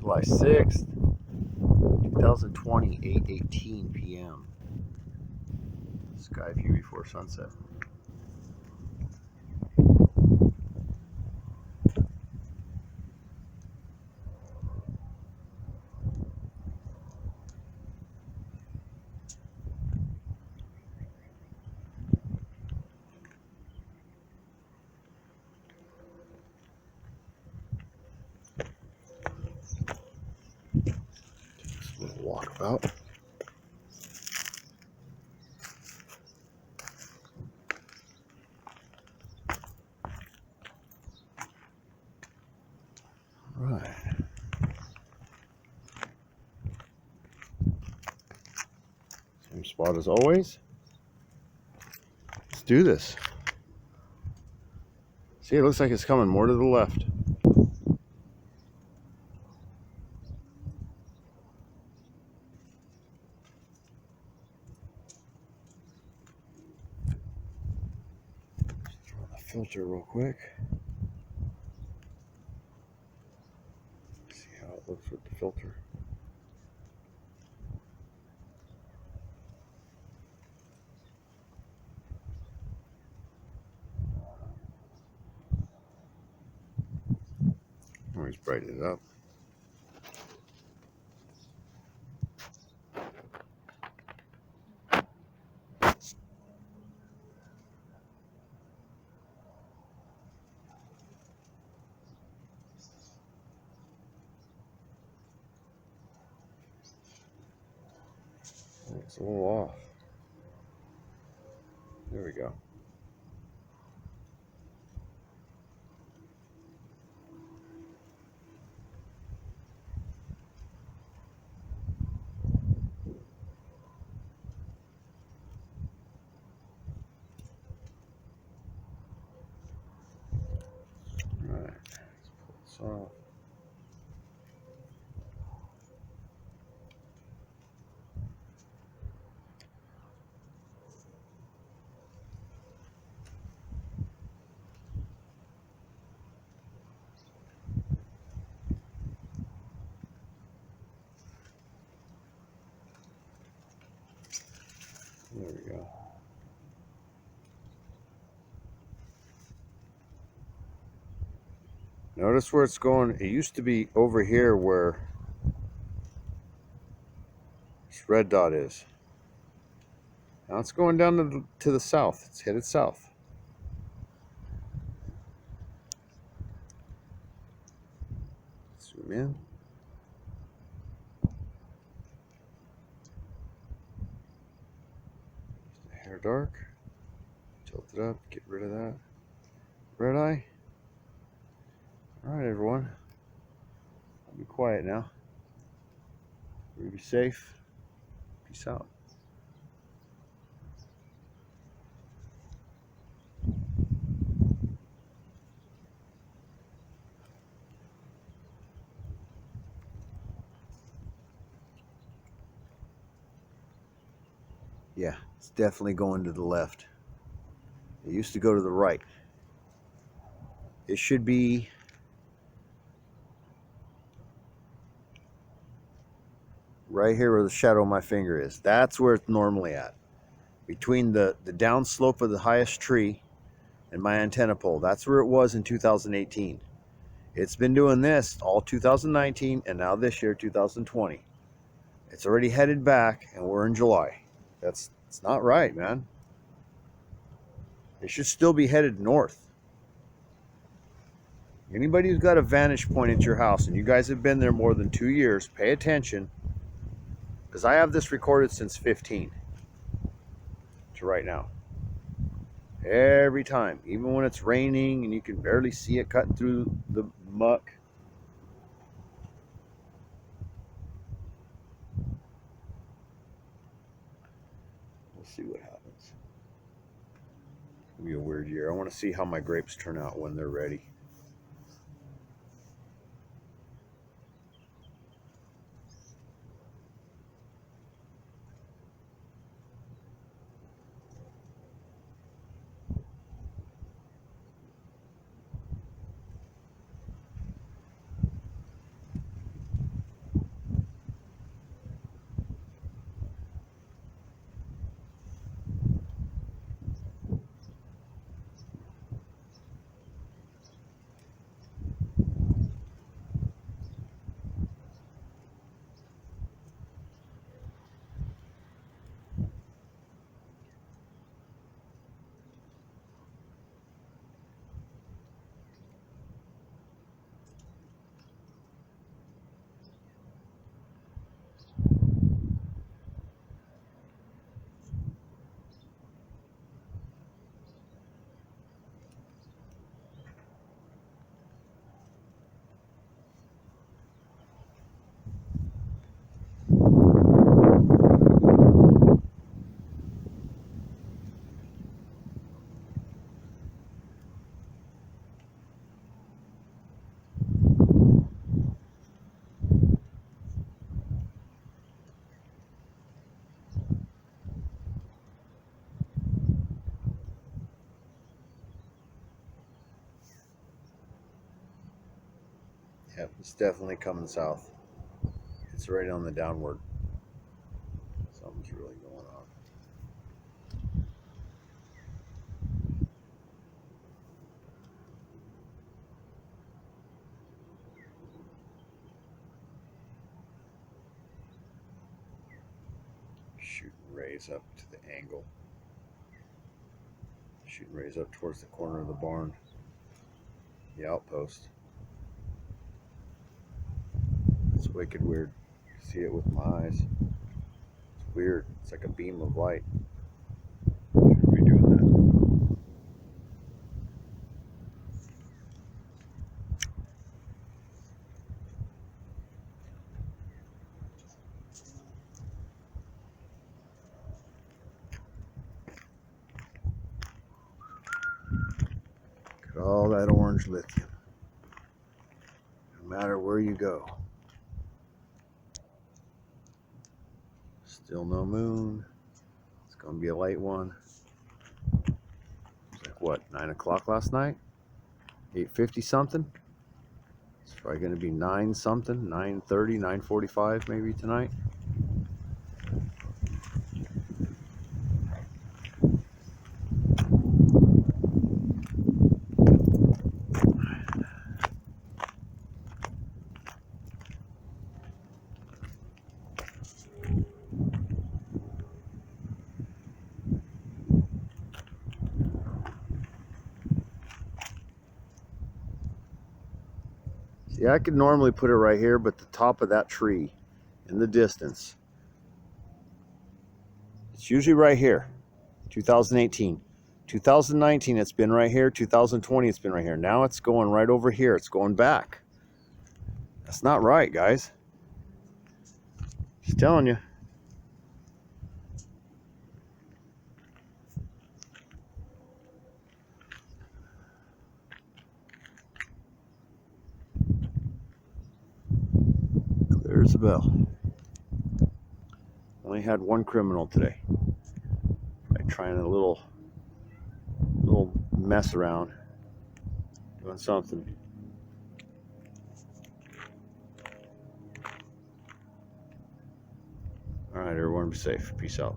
July 6th, 2020, 8:18 p.m. Sky view before sunset. Just a little walkabout. Right. Same spot as always. Let's do this. See, it looks like it's coming more to the left. Just throw the filter real quick. See how it looks with the filter. Always brighten it up. It's a little off. There we go. All right, let's pull this off. There we go. Notice where it's going. It used to be over here where this red dot is. Now it's going down to the south. It's headed south. Zoom in. Just a hair dark. Tilt it up. Get rid of that. Red eye. Alright, everyone. I'll be quiet now. You be safe. Peace out. Yeah, it's definitely going to the left. It used to go to the right. It should be right here where the shadow of my finger is. That's where it's normally at. Between the downslope of the highest tree and my antenna pole. That's where it was in 2018. It's been doing this all 2019 and now this year, 2020. It's already headed back and we're in July. It's not right, man. It should still be headed north. Anybody who's got a vantage point at your house and you guys have been there more than 2 years, pay attention. Because I have this recorded since 15 to right now. Every time, even when it's raining and you can barely see it cutting through the muck. We'll see what happens. It'll be a weird year. I want to see how my grapes turn out when they're ready. It's definitely coming south. It's right on the downward. Something's really going on. Shooting rays up to the angle. Shooting rays up towards the corner of the barn. The outpost. It's wicked weird. See it with my eyes. It's weird. It's like a beam of light. Shouldn't be doing that. Look at all that orange lithium. No matter where you go. Still no moon. It's gonna be a late one. It's like what, 9 o'clock last night? 8:50 something? It's probably gonna be 9 something, 9:30, 9:45 maybe tonight. See, I could normally put it right here, but the top of that tree in the distance, it's usually right here. 2018. 2019, it's been right here. 2020, it's been right here. Now it's going right over here. It's going back. That's not right, guys. Just telling you. Clear as a bell. Only had one criminal today. Right, trying a little mess around, doing something. All right, everyone, be safe. Peace out.